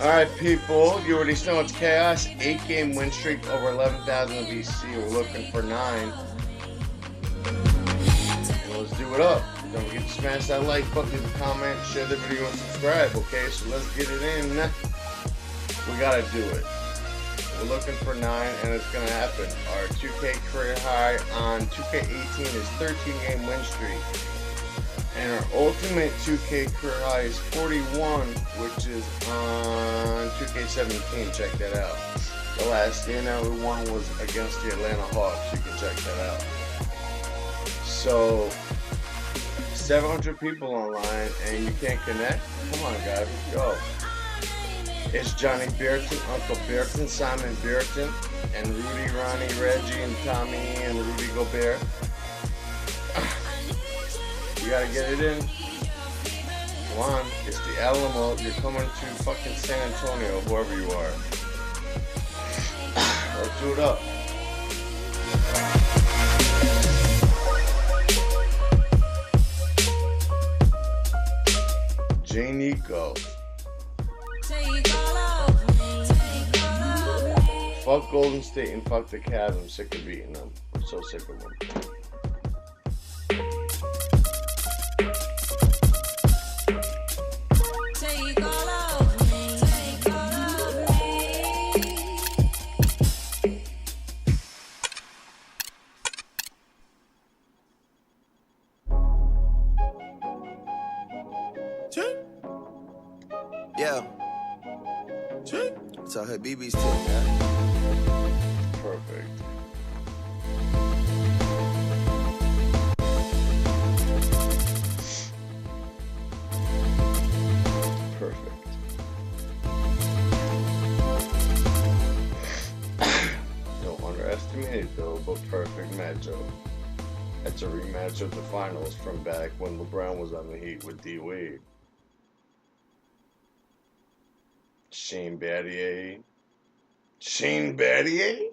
Alright, people, you already know it's chaos. 8-game win streak over 11,000 of VC. We're looking for 9. And let's do it up. Don't forget to smash that like button, comment, share the video, and subscribe. Okay, so let's get it in. We gotta do it. We're looking for 9, and it's gonna happen. Our 2K career high on 2K18 is 13-game win streak. And our ultimate 2K career high is 41, which is on 2K17. Check that out. The last standout we won was against the Atlanta Hawks. You can check that out. So, 700 people online, and you can't connect? Come on, guys, let's go. It's Johnny Bearton, Uncle Bearton, Simon Bearton, and Rudy, Ronnie, Reggie, and Tommy, and Rudy Gobert. You gotta get it in. Come on, it's the Alamo. You're coming to fucking San Antonio, whoever you are. Let's do it up. J. Nico. Fuck Golden State and fuck the Cavs. I'm sick of beating them. I'm so sick of them. Yeah. So her BB's tip, man. Perfect. Perfect. Don't underestimate it though, but perfect matchup. That's a rematch of the finals from back when LeBron was on the Heat with D Wade. Shane Battier. Shane Battier?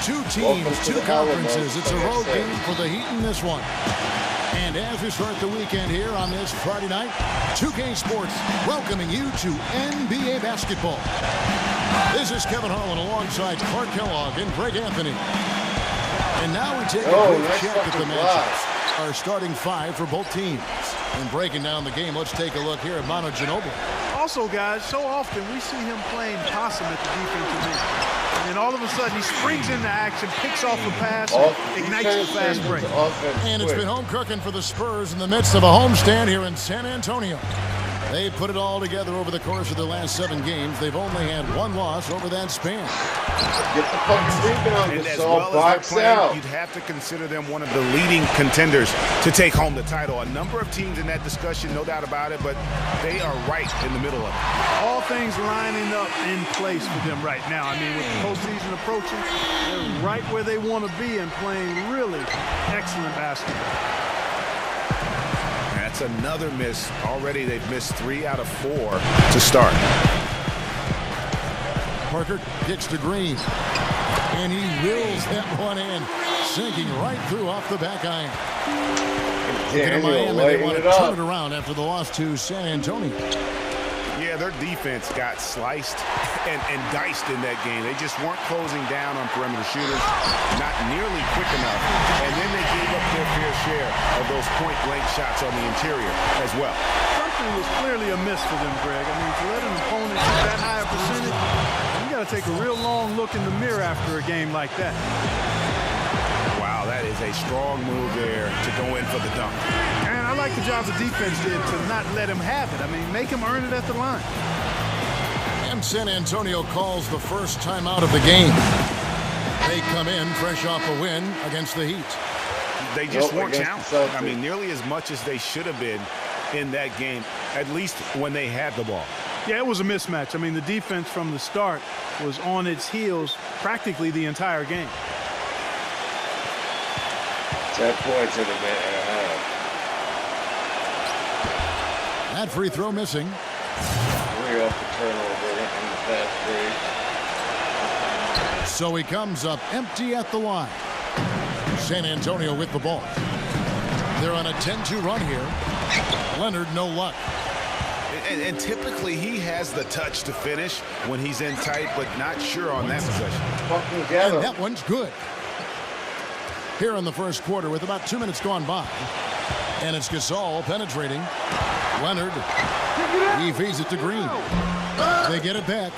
Two teams, two conferences. It's a road game for the Heat in this one. And as we start the weekend here on this Friday night, 2K Sports welcoming you to NBA basketball. This is Kevin Harlan alongside Clark Kellogg and Greg Anthony. And now we take a quick check at the matchups. Our starting 5 for both teams. And breaking down the game, let's take a look here at Manu Ginobili. Also, guys, so often we see him playing possum at the defensive end. And then all of a sudden, he springs into action, picks off the pass, and ignites the fast break. And it's been home cooking for the Spurs in the midst of a homestand here in San Antonio. They put it all together over the course of the last 7 games. They've only had 1 loss over that span. Get the fucking rebound, and as well as they're out. playing, you'd have to consider them one of the leading contenders to take home the title. A number of teams in that discussion, no doubt about it, but they are right in the middle of it. All things lining up in place for them right now. I mean, with the postseason approaching, they're right where they want to be and playing really excellent basketball. That's another miss. Already they've missed 3 out of 4 to start. Parker kicks to Green. And he reels that one in, sinking right through off the back iron. Miami, they want to turn it around after the loss to San Antonio. Yeah, their defense got sliced and diced in that game. They just weren't closing down on perimeter shooters, not nearly quick enough. And then they gave up their fair share of those point-blank shots on the interior as well. Something was clearly a miss for them, Greg. I mean, to let an opponent shoot that high a percentage, you got to take a real long look in the mirror after a game like that. Wow, that is a strong move there to go in for the dunk. And I like the job the defense did to not let him have it. I mean, make him earn it at the line. And San Antonio calls the first timeout of the game. They come in fresh off a win against the Heat. They just weren't challenged. I mean, nearly as much as they should have been in that game, at least when they had the ball. Yeah, it was a mismatch. I mean, the defense from the start was on its heels practically the entire game. 10 points in a minute and a half. That free throw missing. 3 off the turnover in the fast break. So he comes up empty at the line. San Antonio with the ball. They're on a 10-2 run here. Leonard, no luck. And typically he has the touch to finish when he's in tight, but not sure on that possession. And that one's good. Here in the first quarter with about 2 minutes gone by. And it's Gasol penetrating. Leonard. He feeds it to Green. They get it back.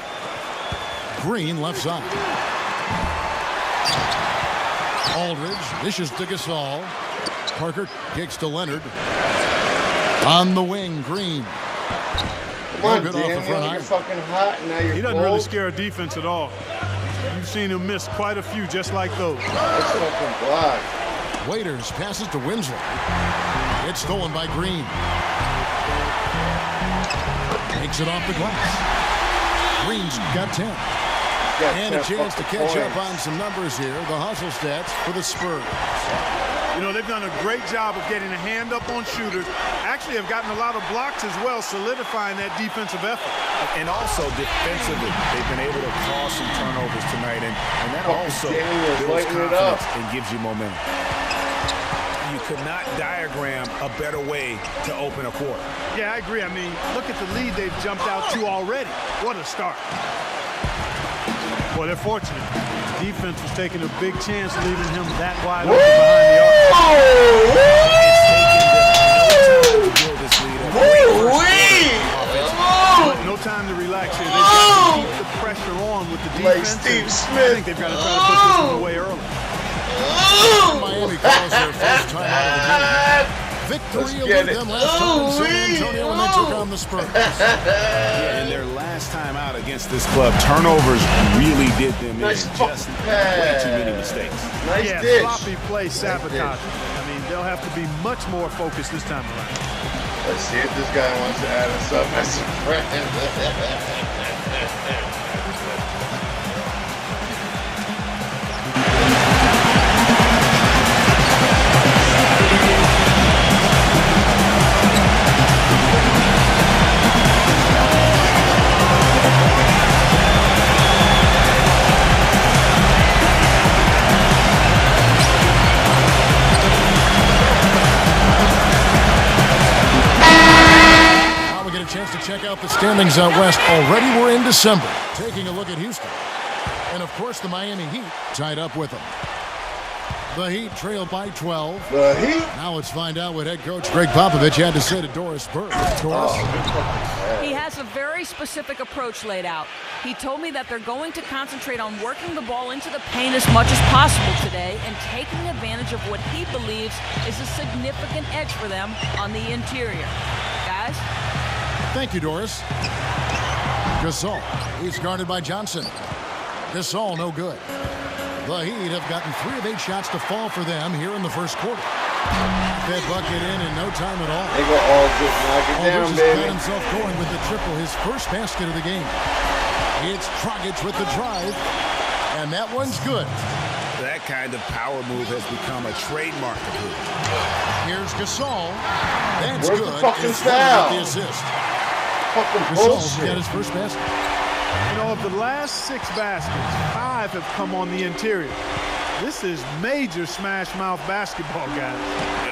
Green left side. Aldridge dishes to Gasol. Parker kicks to Leonard. On the wing, Green. Come on, Dan, you're fucking hot and now you're He doesn't cold. really scare a defense at all. You've seen him miss quite a few just like those. That's fucking block. Waiters passes to Winslow. It's stolen by Green. Takes it off the glass. Green's got 10. And a chance to catch up on some numbers here. The hustle stats for the Spurs. You know, they've done a great job of getting a hand up on shooters. Actually have gotten a lot of blocks as well, solidifying that defensive effort. And also defensively, they've been able to cause some turnovers tonight, and that also builds confidence and gives you momentum. You could not diagram a better way to open a quarter. Yeah, I agree. I mean, look at the lead they've jumped out to already. What a start. Well, they're fortunate. Defense was taking a big chance, leaving him that wide open behind the arc. It's taken them no time to build this lead up. No time to relax here. They've got to keep the pressure on with the defense. Like Steve Smith. I think they've got to try to put this one away early. Miami calls their first time out of the game. Victory over them last time in San Antonio when they took on the Spurs. Yeah, and their last time out against this club, turnovers really did them in. Just way too many mistakes. Nice Yeah, dish. sloppy play sabotage. I mean, they'll have to be much more focused this time around. Let's see if this guy wants to add us up as a friend. Chance to check out the standings out west. Already we're in December. Taking a look at Houston. And of course the Miami Heat tied up with them. The Heat trailed by 12. The Heat? Now let's find out what head coach Greg Popovich had to say to Doris Burke. Doris. He has a very specific approach laid out. He told me that they're going to concentrate on working the ball into the paint as much as possible today and taking advantage of what he believes is a significant edge for them on the interior. Guys? Thank you, Doris. Gasol. He's guarded by Johnson. Gasol, no good. The Heat have gotten 3 of 8 shots to fall for them here in the first quarter. That bucket in no time at all. They go all just knock it down, Aldridge baby. has got himself going with the triple, his first basket of the game. It's Dragic with the drive, and that one's good. That kind of power move has become a trademark of his. Here's Gasol. That's Where's good. the fucking It's Leonard foul? with the assist. Fucking Gasol's bullshit. got his first basket. You know, of the last 6 baskets, 5 have come on the interior. This is major smash mouth basketball, guys.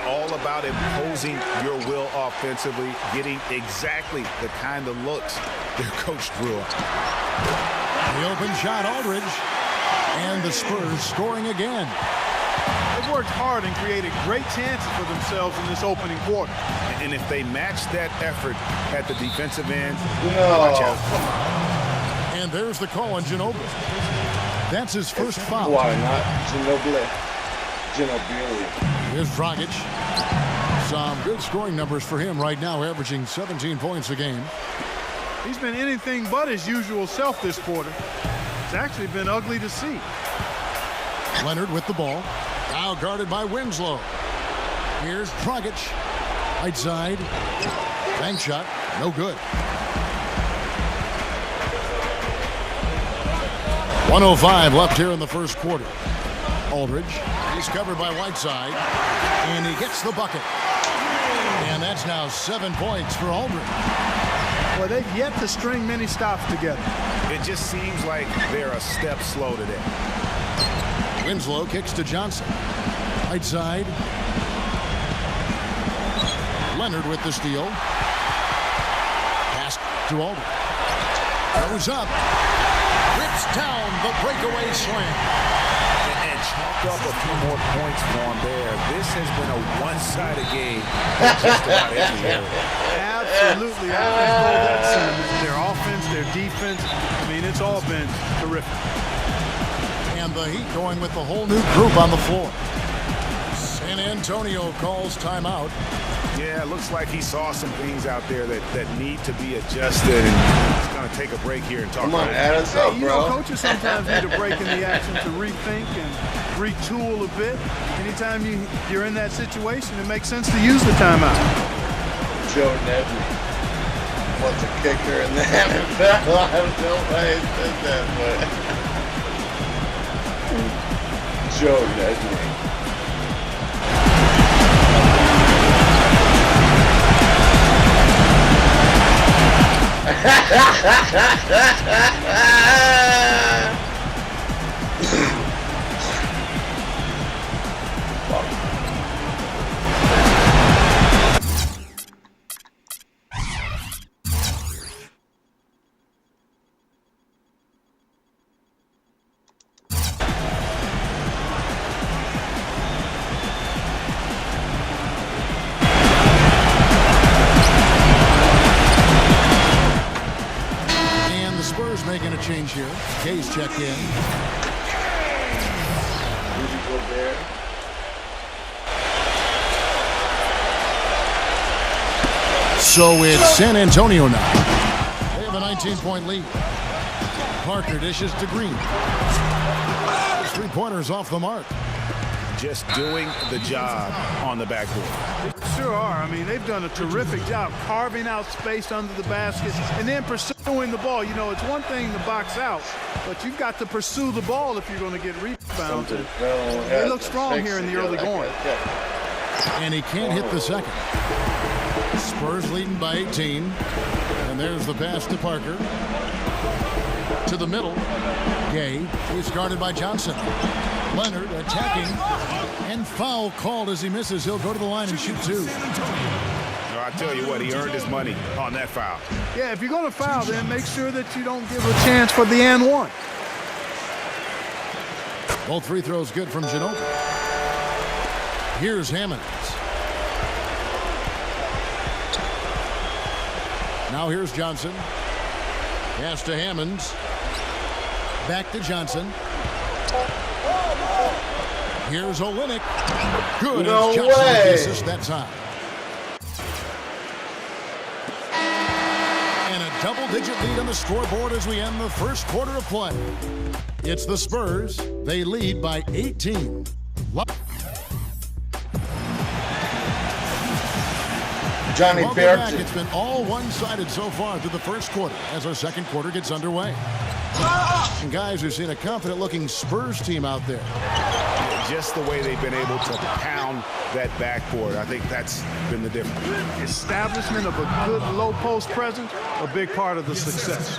All about imposing your will offensively, getting exactly the kind of looks their coach drew up. The open shot, Aldridge. And the Spurs scoring again. They've worked hard and created great chances for themselves in this opening quarter. And if they match that effort at the defensive end, No. watch out. And there's the call on Ginobili. That's his first foul. Why not? Ginobili. Here's Dragic. Some good scoring numbers for him right now, averaging 17 points a game. He's been anything but his usual self this quarter. It's actually been ugly to see. Leonard with the ball. Now guarded by Winslow. Here's Dragic. Right side. Bank shot. No good. 1:05 left here in the first quarter. Aldridge, he's covered by Whiteside, and he gets the bucket. And that's now 7 points for Aldridge. Well, they've yet to string many stops together. It just seems like they're a step slow today. Winslow kicks to Johnson. Whiteside. Leonard with the steal. Pass to Aldridge. Goes up. Rips down the breakaway slam. And chalked up a few more points for him there. This has been a one-sided game just about every area. Absolutely. I hold that sentiment. Their offense, their defense. I mean, it's all been terrific. And the Heat going with the whole new group on the floor. San Antonio calls timeout. Yeah, it looks like he saw some things out there that need to be adjusted, and he's going to take a break here and talk about it. Add us up, You bro. know, coaches sometimes need a break in the action to rethink and retool a bit. Anytime you're in that situation, it makes sense to use the timeout. Joe Nedney. What's a kicker in the NFL? I don't know why he said that, but Joe Nedney. Making a change here. Kay's checked in. So it's San Antonio now. They have a 19-point lead. Parker dishes to Green. His three-pointers off the mark. Just doing the job on the backboard. They sure are. I mean, they've done a terrific job carving out space under the basket and then pursuing the ball. You know, it's one thing to box out, but you've got to pursue the ball if you're going to get rebounds. They look strong here in the early going. And he can't hit the second. Spurs leading by 18. And there's the pass to Parker. To the middle. Gay. He's guarded by Johnson. Leonard attacking, and foul called as he misses. He'll go to the line and shoot two. I tell you what, he earned his money on that foul. Yeah, if you're going to foul, then make sure that you don't give a chance for the and one. Both free throws good from Ginobili. Here's Hammonds. Now here's Johnson. Pass to Hammonds. Back to Johnson. Here's Olynyk. Good. No Johnson way. with the assist that time. And a double-digit lead on the scoreboard as we end the first quarter of play. It's the Spurs. They lead by 18. Johnny Back. It's been all one-sided so far through the first quarter as our second quarter gets underway. And guys, we've seen a confident-looking Spurs team out there. Just the way they've been able to pound that backboard. I think that's been the difference. Establishment of a good low-post presence, a big part of the success.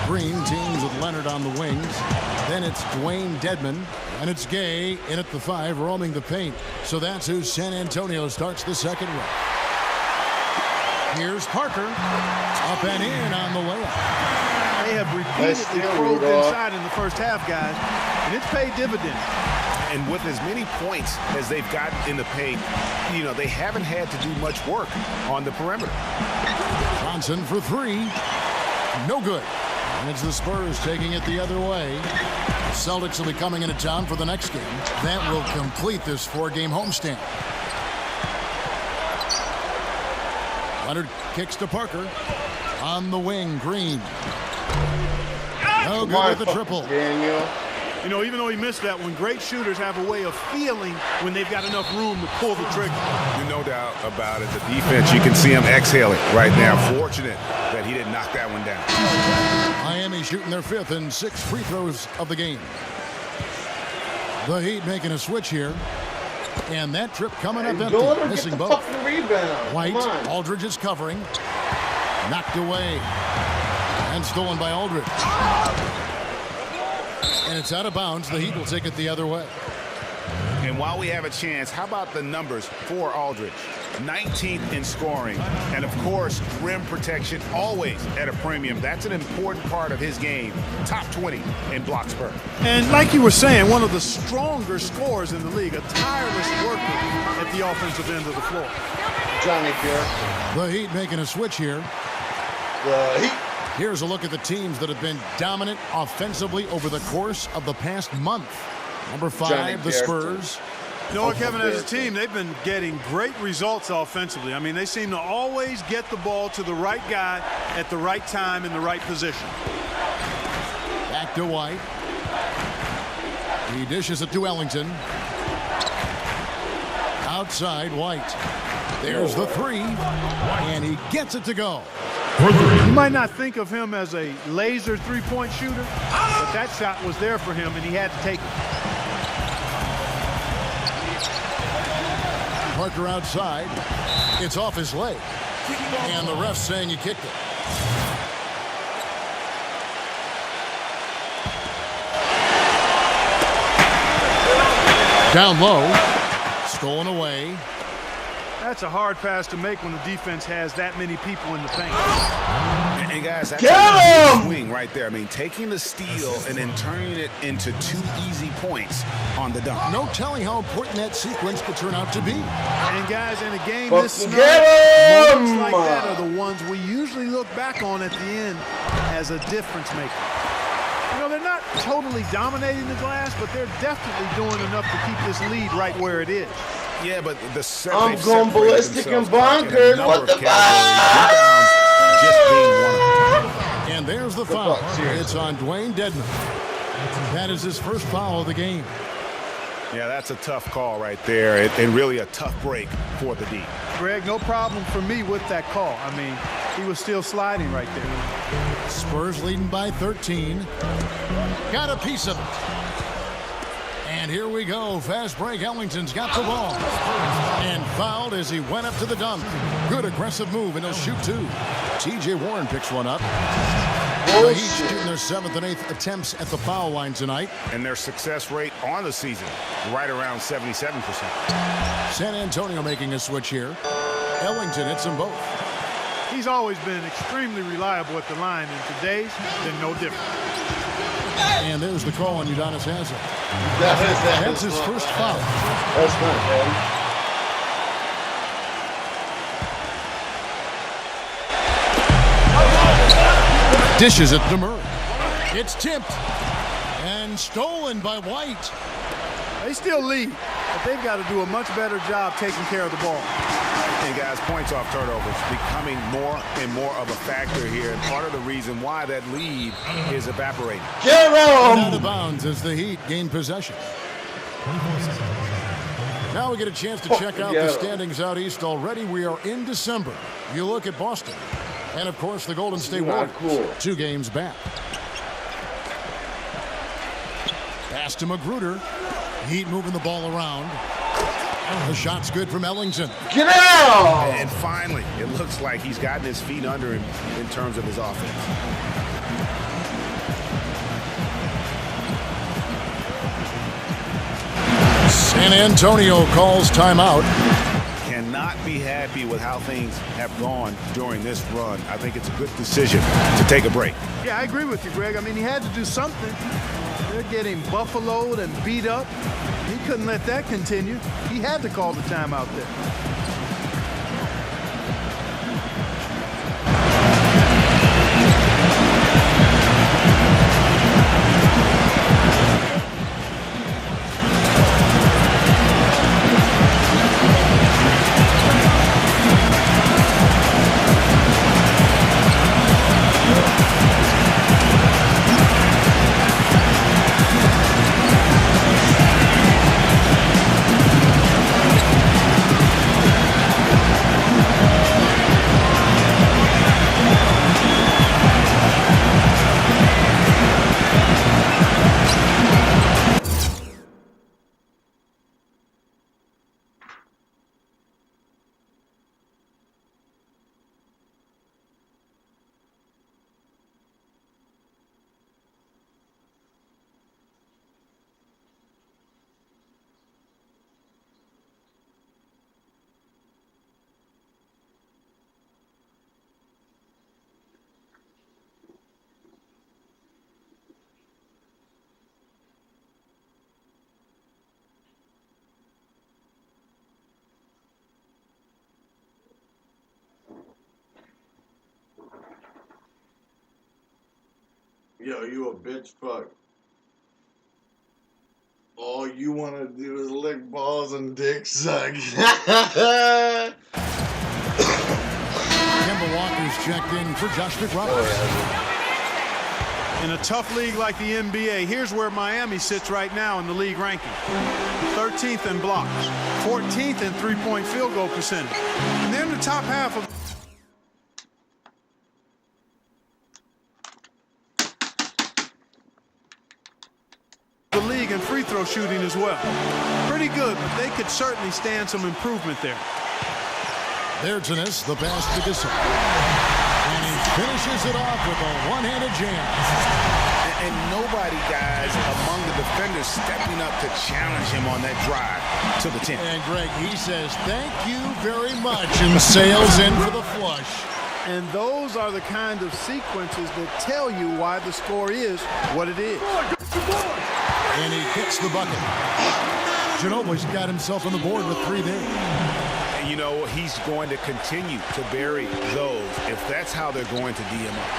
Green teams with Leonard on the wings. Then it's Dwayne Dedman. And it's Gay in at the 5, roaming the paint. So that's who San Antonio starts the second round. Here's Parker. Up and in on the layup. They have repeatedly probed inside in the first half, guys, and it's paid dividends. And with as many points as they've gotten in the paint, you know, they haven't had to do much work on the perimeter. Johnson for 3. No good. And it's the Spurs taking it the other way. The Celtics will be coming into town for the next game. That will complete this 4-game homestand. Leonard kicks to Parker. On the wing, Green. No good with the triple. Daniel. You know, even though he missed that one, great shooters have a way of feeling when they've got enough room to pull the trigger. No doubt about it. The defense, you can see him exhaling right now. Fortunate that he didn't knock that one down. Miami shooting their 5th and 6th free throws of the game. The Heat making a switch here. And that trip coming up empty, missing both. White, Aldridge is covering. Knocked away. And stolen by Aldridge. And it's out of bounds. The Heat will take it the other way. And while we have a chance, how about the numbers for Aldridge? 19th in scoring. And, of course, rim protection always at a premium. That's an important part of his game. Top 20 in block spurt. And like you were saying, one of the stronger scorers in the league, a tireless worker at the offensive end of the floor. Johnny here. The Heat making a switch here. The Heat. Here's a look at the teams that have been dominant offensively over the course of the past month. Number 5, the Spurs. You know what, Kevin, as a team, they've been getting great results offensively. I mean, they seem to always get the ball to the right guy at the right time in the right position. Back to White. He dishes it to Ellington. Outside, White. There's the 3. And he gets it to go. You might not think of him as a laser three-point shooter, but that shot was there for him, and he had to take it. Parker outside. It's off his leg. And the ref's saying he kicked it. Down low. Stolen away. That's a hard pass to make when the defense has that many people in the paint. And guys, that's a swing right there. I mean, taking the steal and then turning it into 2 easy points on the dunk. No telling how important that sequence could turn out to be. And guys, in a game this snug, moments like that are the ones we usually look back on at the end as a difference maker. You know, they're not totally dominating the glass, but they're definitely doing enough to keep this lead right where it is. Yeah, but I'm going ballistic and bonkers. What the fuck? And there's the foul. It's on Dwayne Dedman. That is his first foul of the game. Yeah, that's a tough call right there, and really a tough break for the D. Greg, no problem for me with that call. I mean, he was still sliding right there. Spurs leading by 13. Got a piece of it. And here we go. Fast break. Ellington's got the ball. And fouled as he went up to the dunk. Good aggressive move, and he'll shoot 2. T.J. Warren picks one up. The Heat shooting their 7th and 8th attempts at the foul line tonight. And their success rate on the season, right around 77%. San Antonio making a switch here. Ellington hits them both. He's always been extremely reliable at the line, and today's been no different. And there's the call on Udonis Haslem. That's his first foul. That's not bad. Dishes it to Murray. It's tipped and stolen by White. They still lead, but they've got to do a much better job taking care of the ball. And guys, points off turnovers becoming more and more of a factor here, and part of the reason why that lead is evaporating. Get him! Out of bounds as the Heat gain possession. Now we get a chance to check out the standings out east already. We are in December. You look at Boston. And, of course, the Golden State Warriors, 2 games back. Pass to Magruder. Heat moving the ball around. The shot's good from Ellington. Get out! And finally, it looks like he's gotten his feet under him in terms of his offense. San Antonio calls timeout. Cannot be happy with how things have gone during this run. I think it's a good decision to take a break. Yeah, I agree with you, Greg. I mean, he had to do something. They're getting buffaloed and beat up. He couldn't let that continue. He had to call the timeout there. Yo, you a bitch fuck. All you want to do is lick balls and dick suck. Kemba Walker's checked in for Josh McRoberts. In a tough league like the NBA, here's where Miami sits right now in the league ranking. 13th in blocks, 14th in three-point field goal percentage. And they're in the top half of the league in free throw shooting as well. Pretty good, but they could certainly stand some improvement there. There's Ennis, the pass to Gasol. And he finishes it off with a one-handed jam. And nobody, guys, among the defenders stepping up to challenge him on that drive to the 10. And Greg, he says, thank you very much, and sails in for the flush. And those are the kind of sequences that tell you why the score is what it is. And he hits the bucket. Ginobili's got himself on the board with 3 there. And you know, he's going to continue to bury those if that's how they're going to D him up.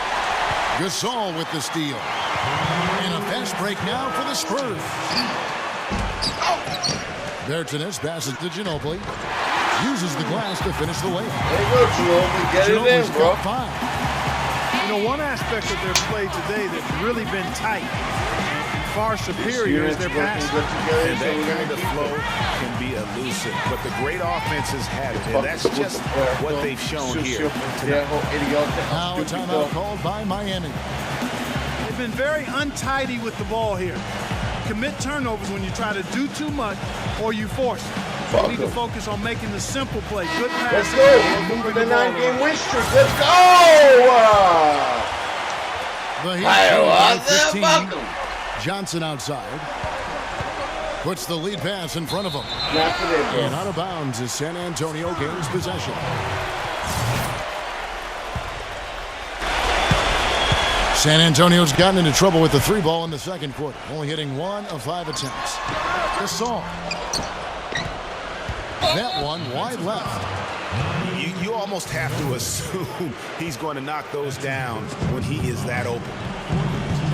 Gasol with the steal. And a fast break now for the Spurs. Bertans passes to Ginobili. Uses the glass to finish the layup. There you go, Ginobili. Get it in, bro. 5. You know, one aspect of their play today that's really been tight, far superior is their passing. And that kind of flow can be elusive, but the great offenses have it, and that's just what they've shown here. Now a timeout called by Miami. They've been very untidy with the ball here. Commit turnovers when you try to do too much or you force it. You need to focus on making the simple play. Good Let's pass. go. Moving the 9-game win streak. Let's go. The Heat Hey, 15. Johnson outside. Puts the lead pass in front of him. And out of bounds as San Antonio gains possession. San Antonio's gotten into trouble with the 3 ball in the second quarter, only hitting 1 of 5 attempts. Gasol. That one wide left. You almost have to assume he's going to knock those down when he is that open.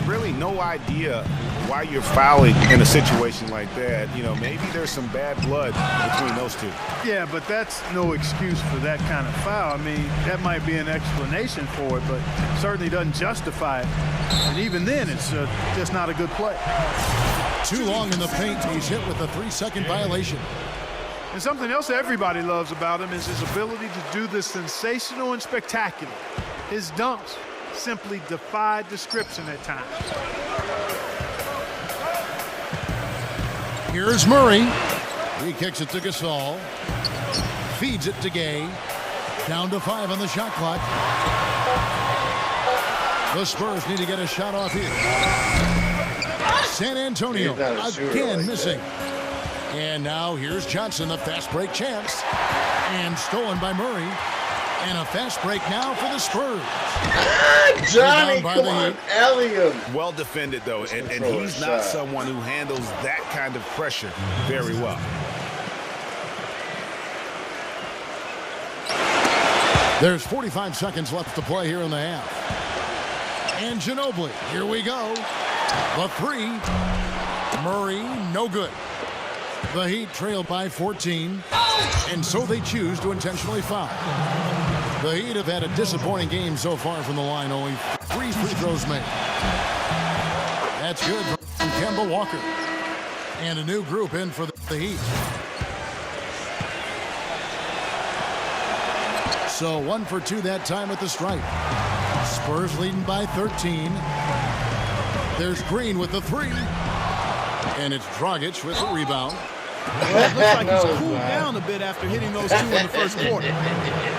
Really no idea why you're fouling in a situation like that. You know, maybe there's some bad blood between those two. Yeah, but that's no excuse for that kind of foul. I mean, that might be an explanation for it, but certainly doesn't justify it. And even then, it's just not a good play. Too long in the paint. He's hit with a 3-second violation. And something else everybody loves about him is his ability to do the sensational and spectacular. His dunks simply defy description at times. Here's Murray. He kicks it to Gasol. Feeds it to Gay. Down to 5 on the shot clock. The Spurs need to get a shot off here. San Antonio again missing. And now here's Johnson, the fast break chance. And stolen by Murray. And a fast break now for the Spurs. Johnny, come on, Elliott. Well defended, though, and he's not someone who handles that kind of pressure very well. There's 45 seconds left to play here in the half. And Ginobili, here we go. The 3. Murray, no good. The Heat trail by 14, and so they choose to intentionally foul. The Heat have had a disappointing game so far from the line, only 3 free throws made. That's good from Kemba Walker. And a new group in for the Heat. So 1 for 2 that time at the stripe. Spurs leading by 13. There's Green with the 3. And it's Dragic with the rebound. Well, it looks like he's cooled down a bit after hitting those 2 in the first quarter.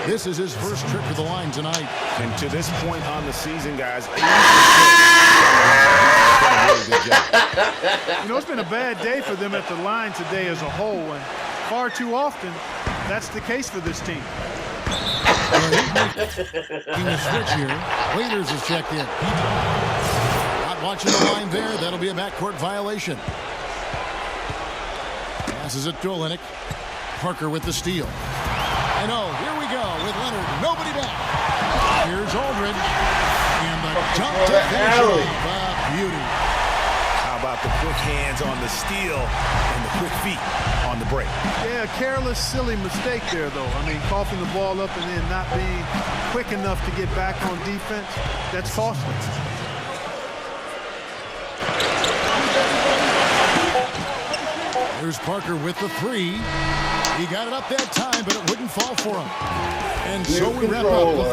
This is his first trip to the line tonight. And to this point on the season, guys, you know, it's been a bad day for them at the line today as a whole, and far too often, that's the case for this team. Making a switch here. Waiters is checked in. Not watching the line there. That'll be a backcourt violation. Passes it to Olynyk. Parker with the steal. And oh, here we go with Leonard. Nobody back. Here's Aldridge. And the Dumped it, alley. Beauty. How about the quick hands on the steal and the quick feet on the break? Yeah, careless, silly mistake there, though. I mean, coughing the ball up and then not being quick enough to get back on defense, that's costly. Here's Parker with the three. He got it up that time, but it wouldn't fall for him. And so we wrap up with...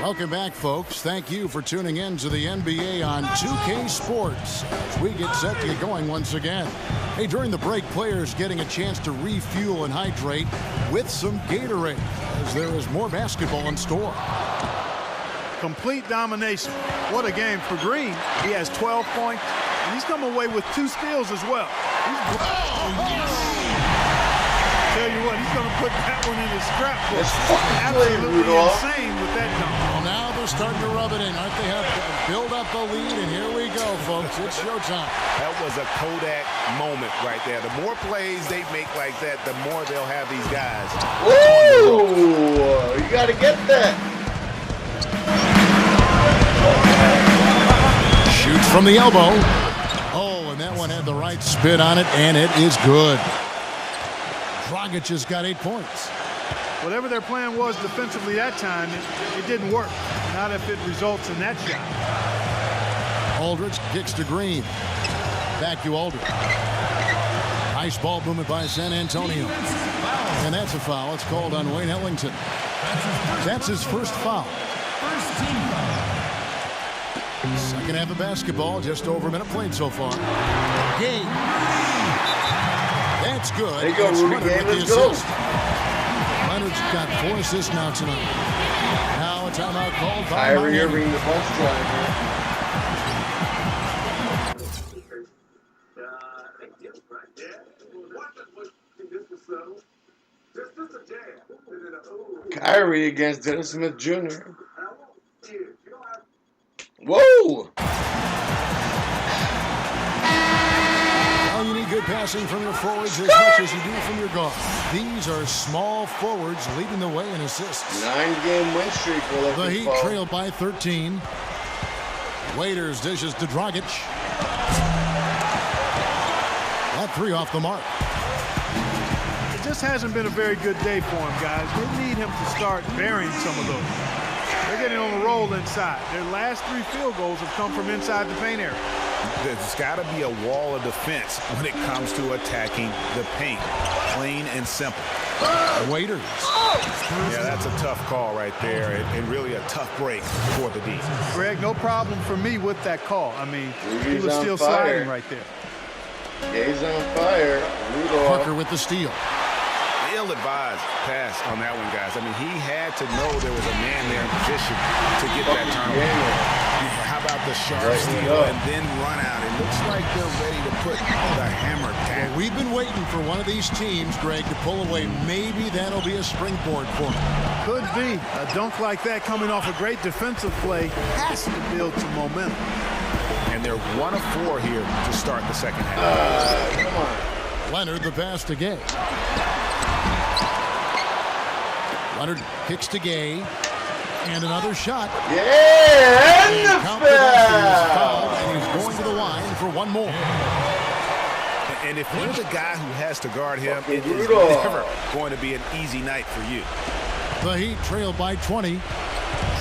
Welcome back, folks. Thank you for tuning in to the NBA on 2K Sports as we get set to get going once again. Hey, during the break, players getting a chance to refuel and hydrate with some Gatorade as there is more basketball in store. Complete domination. What a game for Green. He has 12 points, and he's come away with 2 steals as well. Tell you what, he's going to put that one in his scrapbook. Absolutely insane with that dunk. Well, now they're starting to rub it in, aren't they? Have build up the lead, and here we go, folks. It's showtime. That was a Kodak moment right there. The more plays they make like that, the more they'll have these guys. Woo! You got to get that. Shoots from the elbow. Oh, and that one had the right spin on it, and it is good. Dragic has got 8 points. Whatever their plan was defensively that time, it didn't work. Not if it results in that shot. Aldridge kicks to Green. Back to Aldridge. Nice ball movement by San Antonio. And that's a foul. It's called on Wayne Ellington. That's his first foul. Second half of basketball, just over a minute played so far. Game. That's good. There you go, Rudy Gay. Let's go. Leonard's got 4 assists now tonight. Now a timeout called by Kyrie Irving, the bus driver. Kyrie against Dennis Smith Jr. Whoa! Well, you need good passing from your forwards as much as you do from your guards. These are small forwards leading the way in assists. 9-game win streak. The Heat trail by 13. Waiters dishes to Dragic. That 3 off the mark. It just hasn't been a very good day for him, guys. They need him to start burying some of those. They're getting on a roll inside. Their last 3 field goals have come from inside the paint area. There's got to be a wall of defense when it comes to attacking the paint. Plain and simple. Waiters. Yeah, that's a tough call right there, and really a tough break for the D. Greg, no problem for me with that call. I mean, he was still sliding right there. Yeah, he's on fire. Parker with the steal. Ill-advised pass on that one, guys. I mean, he had to know there was a man there in position to get that turnover. How about the sharp steal and then run out? It looks like they're ready to put the hammer down. Well, we've been waiting for one of these teams, Greg, to pull away. Maybe that'll be a springboard for them. Could be. A dunk like that coming off a great defensive play has to build some momentum. And they're 1 of 4 here to start the second half. Come on. Leonard the pass to Gay. Leonard kicks to Gay. And another shot. Yeah, and the foul. And he's going to the line for 1 more. And if you're the guy who has to guard him, it is never going to be an easy night for you. The Heat trail by 20.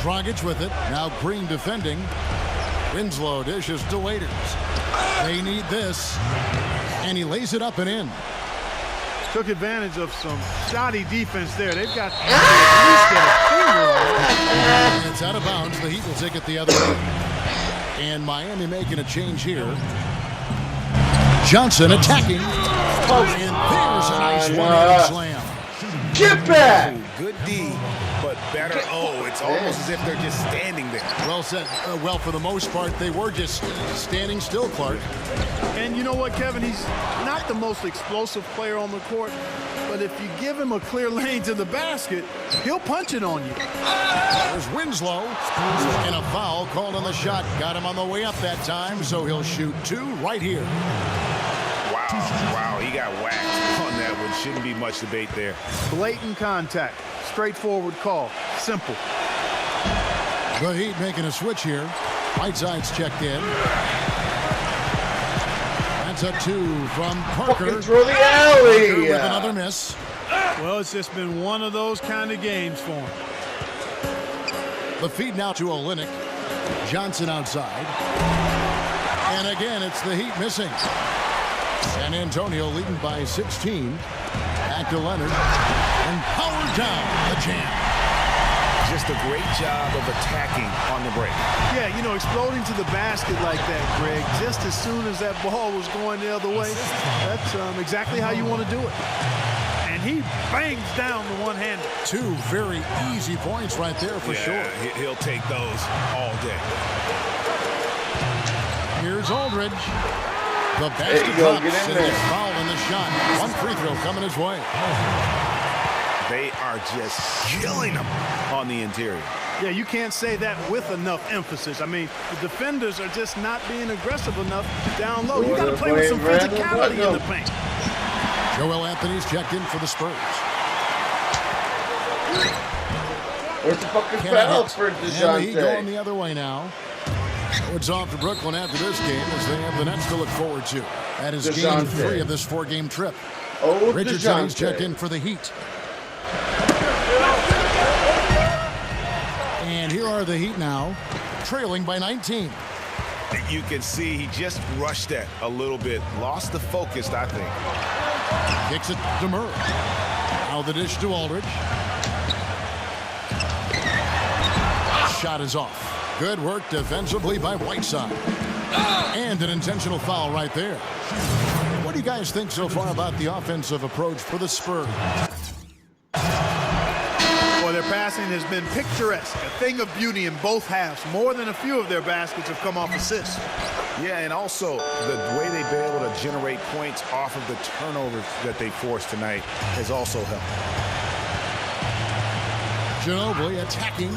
Dragic with it. Now Green defending. Winslow dishes to Waiters. They need this. And he lays it up and in. Took advantage of some shoddy defense there. They've got to at least get a finger on it. And it's out of bounds. The Heat will take it the other way. And Miami making a change here. Johnson attacking. And there's a nice one-handed slam. Get back! Good D, but better O. It's almost as if they're just standing there. Well said. Well, for the most part, they were just standing still, Clark. And you know what, Kevin? He's not the most explosive player on the court, but if you give him a clear lane to the basket, he'll punch it on you. There's Winslow, and a foul called on the shot. Got him on the way up that time, so he'll shoot 2 right here. Wow, he got whacked on that one. Shouldn't be much debate there. Blatant contact. Straightforward call. Simple. The Heat making a switch here. Whiteside's checked in. That's a 2 from Parker. Fucking through the alley. Parker with another miss. Well, it's just been one of those kind of games for him. The feed now to Olynyk. Johnson outside. And again, it's the Heat missing. San Antonio leading by 16. Back to Leonard. And powered down the jam. Just a great job of attacking on the break. Yeah, you know, exploding to the basket like that, Greg, just as soon as that ball was going the other way, that's exactly how you want to do it. And he bangs down the one-hander. 2 very easy points right there for sure. He'll take those all day. Here's Aldridge. The basket drops and he's fouling the shot. 1 free throw coming his way. They are just killing him on the interior. Yeah, you can't say that with enough emphasis. I mean, the defenders are just not being aggressive enough down low. You got to play with some physicality in the paint. Joel Anthony's checked in for the Spurs. Where's the fucking foul for DeJounte? And he going the other way now. It's off to Brooklyn after this game as they have the Nets to look forward to. That is game 3 of this 4-game trip. Oh, Richardson's checked in for the Heat. And here are the Heat now, trailing by 19. You can see he just rushed that a little bit. Lost the focus, I think. Kicks it to Murray. Now the dish to Aldridge. Shot is off. Good work defensively by Whiteside. And an intentional foul right there. What do you guys think so far about the offensive approach for the Spurs? Well, their passing has been picturesque, a thing of beauty in both halves. More than a few of their baskets have come off assists. Yeah, and also the way they've been able to generate points off of the turnovers that they forced tonight has also helped. Ginobili attacking.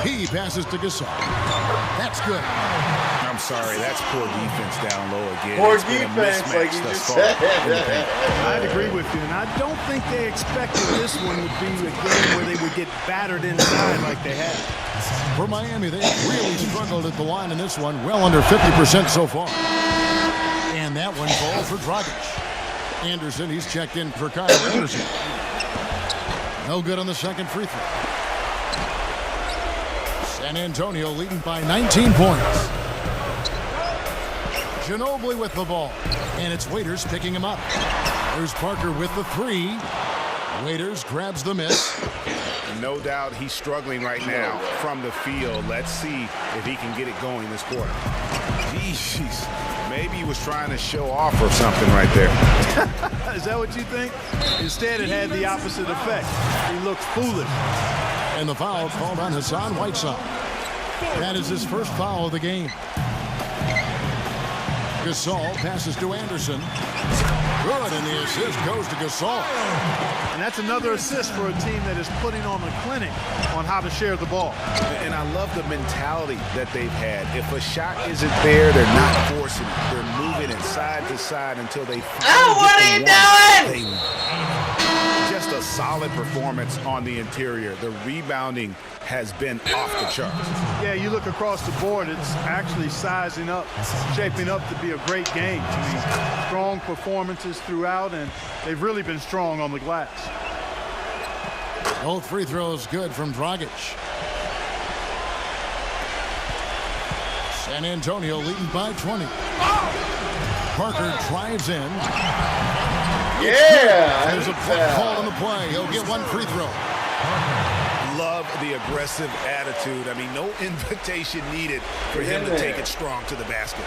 He passes to Gasol. That's good. I'm sorry, that's poor defense down low again. Poor defense, like you just said. I'd agree with you, and I don't think they expected this one would be a game where they would get battered inside like they had. For Miami, they really struggled at the line in this one, well under 50% so far. And that one falls for Dragic. Anderson, he's checked in for Kyle Anderson. No good on the second free throw. San Antonio leading by 19 points. Ginobili with the ball. And it's Waiters picking him up. There's Parker with the 3. Waiters grabs the miss. No doubt he's struggling right now from the field. Let's see if he can get it going this quarter. Jeez, maybe he was trying to show off or something right there. Is that what you think? Instead, it had the opposite effect. He looked foolish. And the foul called on Hassan Whiteside. That is his first foul of the game. Gasol passes to Anderson. Good, and the assist goes to Gasol. And that's another assist for a team that is putting on a clinic on how to share the ball. And I love the mentality that they've had. If a shot isn't there, they're not forcing it. They're moving it side to side until they what are you doing? Just a solid performance on the interior. The rebounding has been off the charts. Yeah, you look across the board, it's actually sizing up, shaping up to be a great game. I mean, strong performances throughout, and they've really been strong on the glass. Both free throws good from Dragic. San Antonio leading by 20. Parker drives in. Yeah. There's a call on the play. He'll get 1 free throw. Love the aggressive attitude. I mean, no invitation needed for him to take it strong to the basket.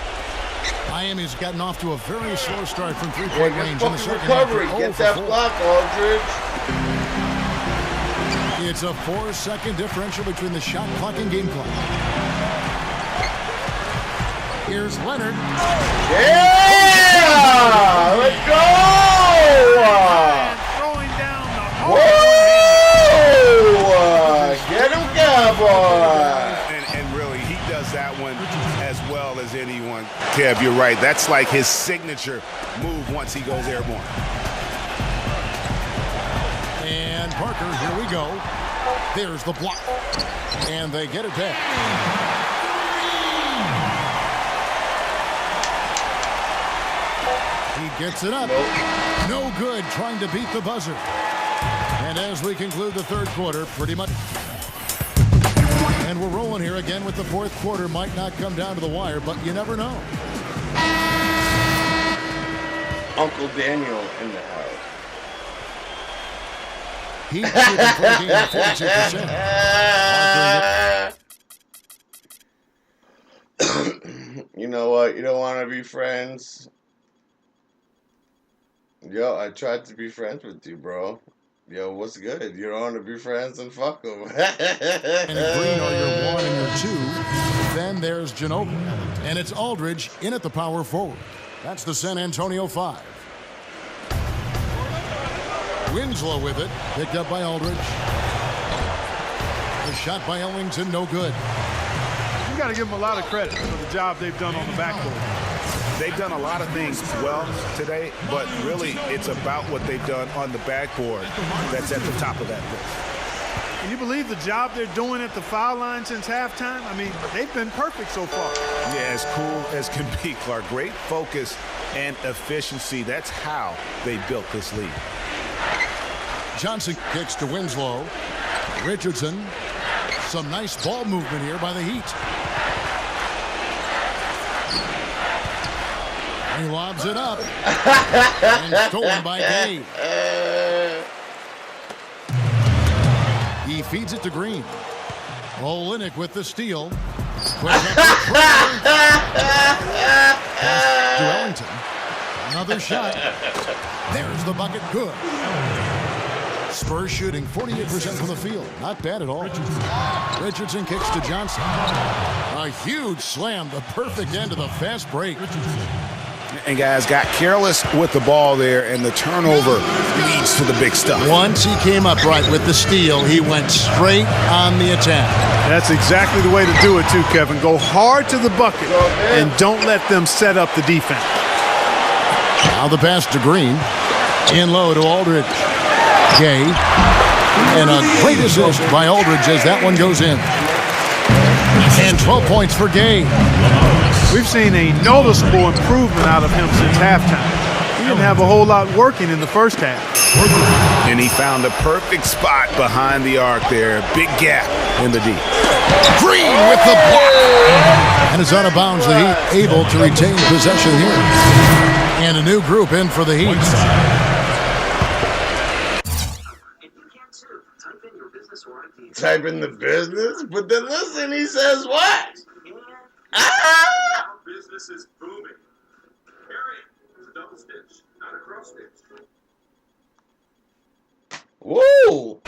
Miami's gotten off to a very slow start from three-point range in the second recovery. half. Get that block, Aldridge. It's a 4-second differential between the shot clock and game clock. Here's Leonard. Yeah! Let's go! Throwing down the Whoa! Get him, cowboy! And really, he does that one as well as anyone. Kev, you're right. That's like his signature move once he goes airborne. And Parker. Here we go. There's the block. And they get it back. He gets it up. No good trying to beat the buzzer. And as we conclude the third quarter, pretty much. And we're rolling here again with the fourth quarter. Might not come down to the wire, but you never know. Uncle Daniel in the house. He's shooting for the game at 42%. You know what? You don't want to be friends. Yo, I tried to be friends with you, bro. Yo, what's good? You don't want to be friends and fuck them. And Green are your 1 and your 2. Then there's Ginobili. And it's Aldridge in at the power forward. That's the San Antonio 5. Winslow with it. Picked up by Aldridge. The shot by Ellington, no good. You got to give them a lot of credit for the job they've done on the backboard. They've done a lot of things well today, but really it's about what they've done on the backboard that's at the top of that list. Can you believe the job they're doing at the foul line since halftime? I mean, they've been perfect so far. Yeah, as cool as can be, Clark. Great focus and efficiency. That's how they built this lead. Johnson kicks to Winslow. Richardson. Some nice ball movement here by the Heat. He lobs it up. And stolen by Gay. He feeds it to Green. Olynyk with the steal. Pass to Ellington. Another shot. There's the bucket. Good. Spurs shooting 48% from the field. Not bad at all. Richardson kicks to Johnson. A huge slam. The perfect end of the fast break. And guys got careless with the ball there, and the turnover leads to the big stuff. Once he came up right with the steal, he went straight on the attack. That's exactly the way to do it too, Kevin. Go hard to the bucket and don't let them set up the defense. Now the pass to Green. In low to Aldridge. Gay. And a great assist by Aldridge as that one goes in. And 12 points for Gay. We've seen a noticeable improvement out of him since halftime. He didn't have a whole lot working in the first half. And he found the perfect spot behind the arc there. Big gap in the D. Green with the block. And it's out of bounds. The Heat able to retain possession here. And a new group in for the Heat. Type in the business, but then listen, he says what? Our business is booming. Carry is a double stitch, not a cross stitch. Woo!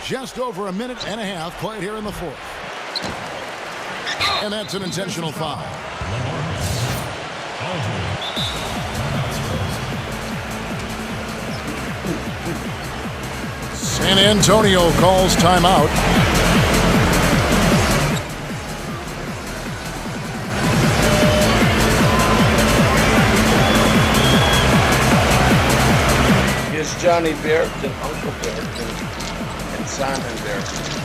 Just over a minute and a half played here in the fourth. And that's an intentional foul. San Antonio calls timeout. Here's Johnny Barrington, Uncle Barrington, and Simon Barrington.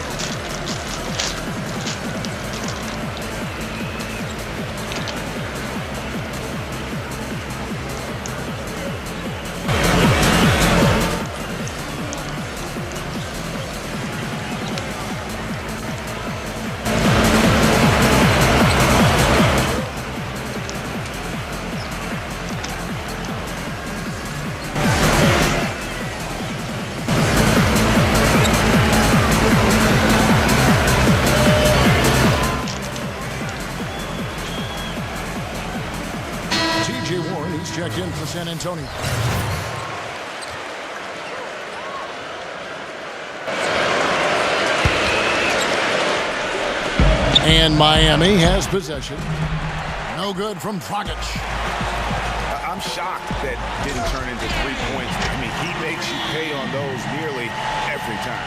Checked in for San Antonio. And Miami has possession. No good from Dragic. I'm shocked that didn't turn into 3 points. I mean, he makes you pay on those nearly every time.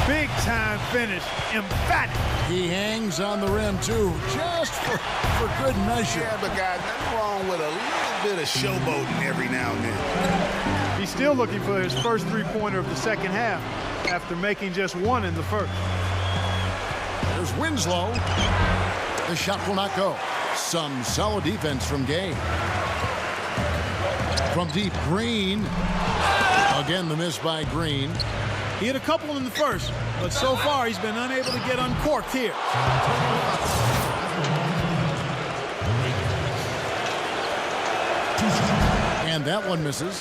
Big time finish, emphatic. He hangs on the rim, too, just for good measure. Yeah, but guys, nothing wrong with a little bit of showboating every now and then. He's still looking for his first three-pointer of the second half after making just one in the first. There's Winslow. The shot will not go. Some solid defense from Gay. From deep, Green. Again, the miss by Green. He hit a couple in the first, but so far he's been unable to get uncorked here. And that one misses.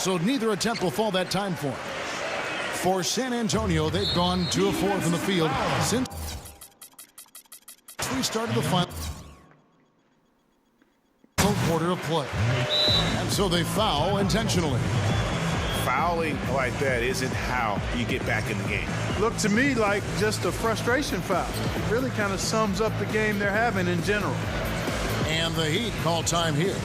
So neither attempt will fall that time for him. For San Antonio, they've gone 2 of 4 from the field since we started the final quarter of play. And so they foul intentionally. Fouling like that isn't how you get back in the game. Looked to me like just a frustration foul. It really kind of sums up the game they're having in general. And the Heat call time here.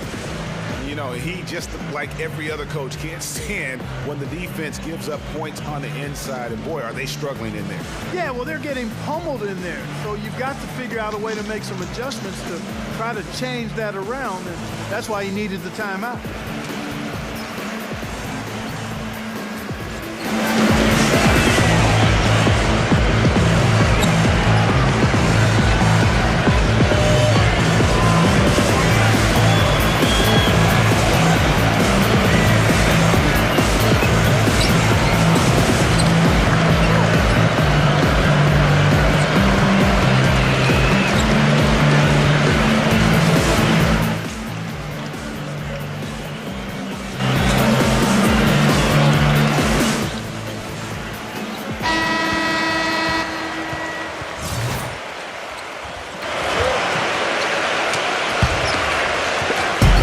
You know, he just like every other coach can't stand when the defense gives up points on the inside. And boy, are they struggling in there. Yeah, well, they're getting pummeled in there. So you've got to figure out a way to make some adjustments to try to change that around. And that's why he needed the timeout.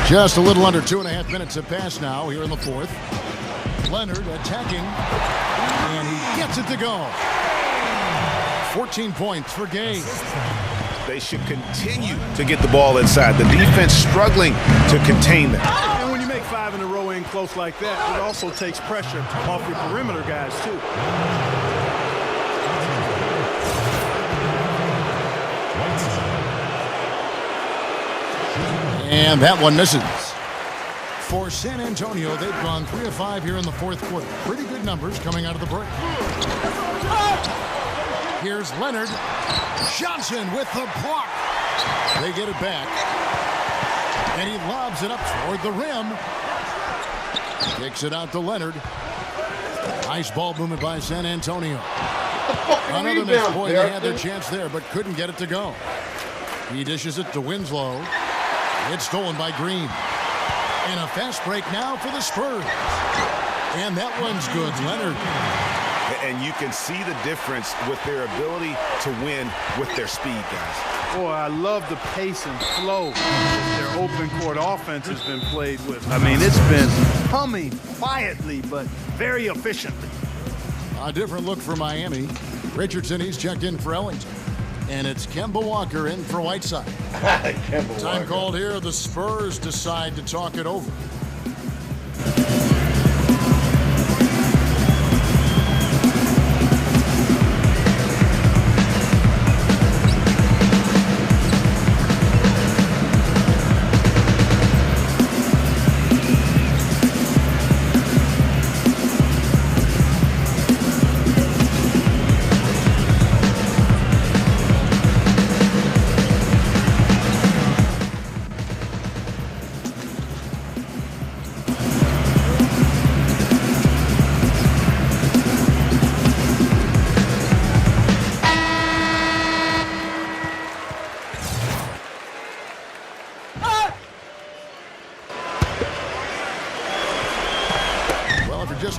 Just a little under 2.5 minutes have passed now here in the fourth. Leonard attacking, and he gets it to go. 14 points for Gay. They should continue to get the ball inside. The defense struggling to contain them. And when you make 5 in a row in close like that, it also takes pressure off your perimeter guys, too. And that one misses. For San Antonio, they've gone 3 of 5 here in the fourth quarter. Pretty good numbers coming out of the break. Here's Leonard. Johnson with the block. They get it back. And he lobs it up toward the rim. Kicks it out to Leonard. Nice ball movement by San Antonio. Another miss. Boy, they had their chance there, but couldn't get it to go. He dishes it to Winslow. It's stolen by Green. And a fast break now for the Spurs. And that one's good, Leonard. And you can see the difference with their ability to win with their speed, guys. Boy, I love the pace and flow their open court offense has been played with. I mean, it's been humming quietly, but very efficiently. A different look for Miami. Richardson, he's checked in for Ellington. And it's Kemba Walker in for Whiteside. Time called here. The Spurs decide to talk it over.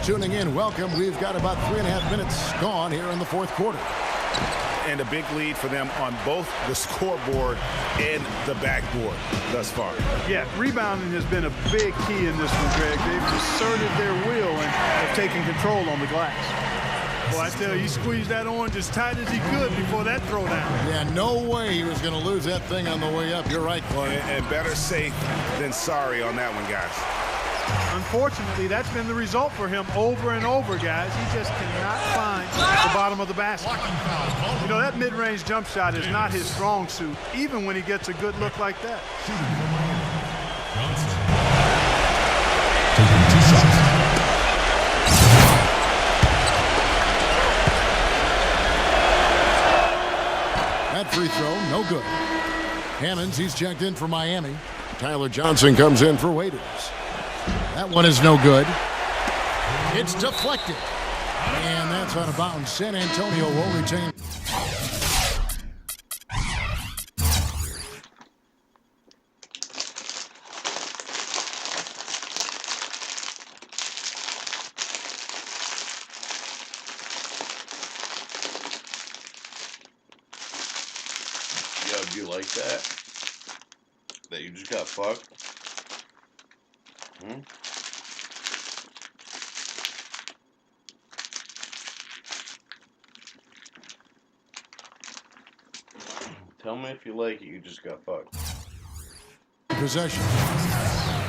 Tuning in, welcome. We've got about 3.5 minutes gone here in the fourth quarter. And a big lead for them on both the scoreboard and the backboard thus far. Yeah, rebounding has been a big key in this one, Greg. They've asserted their will and have taken control on the glass. Well, I tell you, he squeezed that orange as tight as he could before that throwdown. Yeah, no way he was going to lose that thing on the way up. You're right, Clay. And better safe than sorry on that one, guys. Unfortunately, that's been the result for him over and over, guys. He just cannot find the bottom of the basket. You know, that mid-range jump shot is not his strong suit, even when he gets a good look like that. Taking 2 shots. That free throw, no good. Hammonds, he's checked in for Miami. Tyler Johnson comes in for Waiters. That one is no good. It's deflected. And that's out of bounds. San Antonio will retain. Yo, do you like that? That you just got fucked? Hmm? Tell me if you like it, you just got fucked. Possession.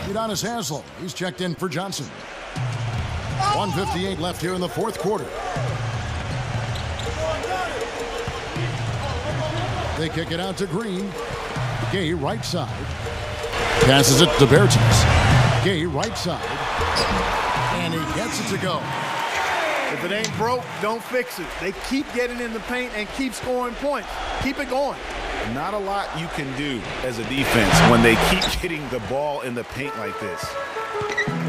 Udonis Haslem, he's checked in for Johnson. 1:58 left here in the fourth quarter. They kick it out to Green. Gay right side. Passes it to Bertens. Gay right side. And he gets it to go. If it ain't broke, don't fix it. They keep getting in the paint and keep scoring points. Keep it going. Not a lot you can do as a defense when they keep getting the ball in the paint like this.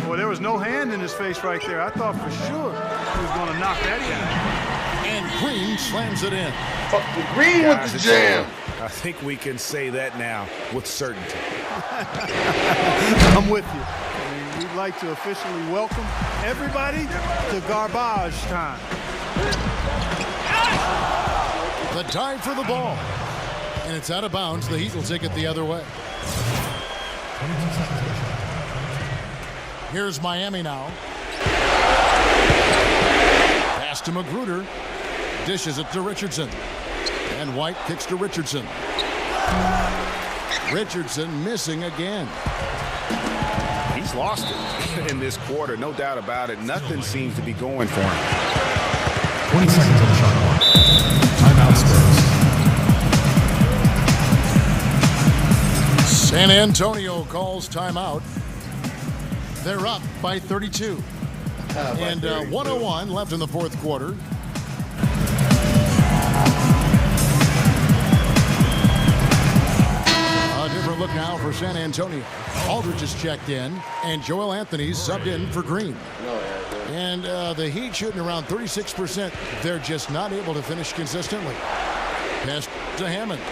Well, there was no hand in his face right there. I thought for sure he was going to knock that guy. And Green slams it in. Fuck the Green with the jam. I think we can say that now with certainty. I'm with you. I mean, we'd like to officially welcome everybody to garbage time. The dive for the ball. And it's out of bounds. The Heat will take it the other way. Here's Miami now. Pass to Magruder. Dishes it to Richardson. And White kicks to Richardson. Richardson missing again. He's lost it in this quarter, no doubt about it. Nothing seems to be going for him. 20 seconds on the shot clock. Timeout Spurs. San Antonio calls timeout. They're up by 32. And 101 left in the fourth quarter. A different look now for San Antonio. Aldridge is checked in, and Joel Anthony's subbed in for Green. And the Heat shooting around 36%. They're just not able to finish consistently. Pass to Hammonds.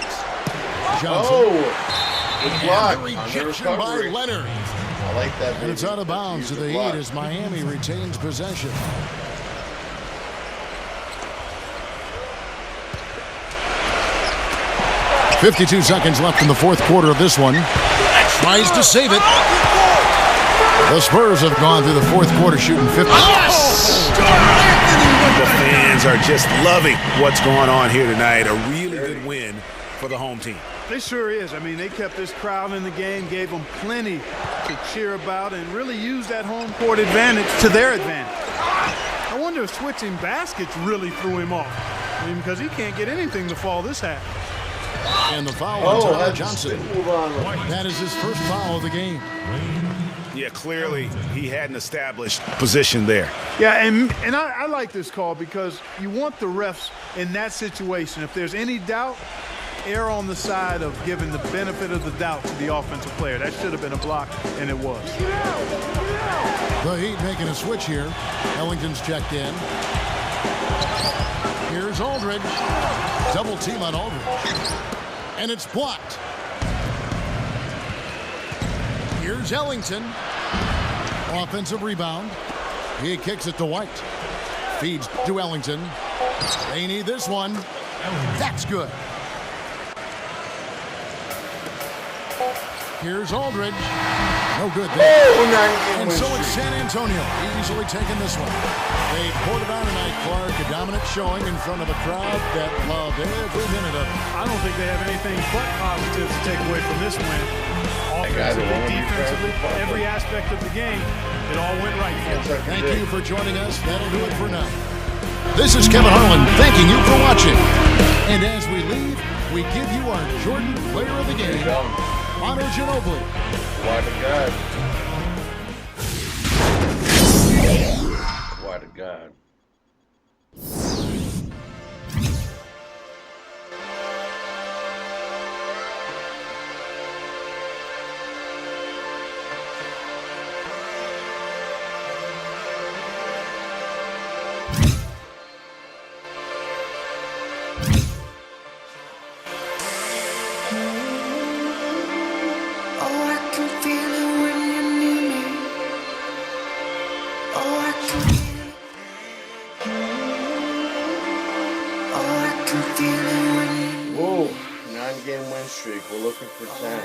Johnson. Good block. And the rejection by Leonard. I like that. And it's out of bounds to the Heat as Miami retains possession. .52 seconds left in the fourth quarter of this one. Tries to save it. The Spurs have gone through the fourth quarter shooting 50. Yes! The fans are just loving what's going on here tonight. A really good win for the home team. It sure is. I mean, they kept this crowd in the game, gave them plenty to cheer about, and really used that home court advantage to their advantage. I wonder if switching baskets really threw him off. I mean, because he can't get anything to fall this half. And the foul on Tyler Johnson. That is his first foul of the game. Yeah, clearly he had an established position there. Yeah, and I like this call because you want the refs in that situation. If there's any doubt, err on the side of giving the benefit of the doubt to the offensive player. That should have been a block, and it was. The Heat making a switch here. Ellington's checked in. Here's Aldridge. Double team on Aldridge. And it's blocked. Here's Ellington. Offensive rebound. He kicks it to White. Feeds to Ellington. They need this one. That's good. Here's Aldridge. No good there. And so it's San Antonio easily taking this one. They poured it on tonight, Clark. A dominant showing in front of a crowd that loved every minute of it. I don't think they have anything but positives to take away from this win. Offensively, defensively, every aspect of the game, it all went right for them. Thank you for joining us. That'll do it for now. This is Kevin Harlan thanking you for watching. And as we leave, we give you our Jordan Player of the Game, Manu Ginobili. Why to God? Why to God? Whoa, 9-game win streak. We're looking for 10.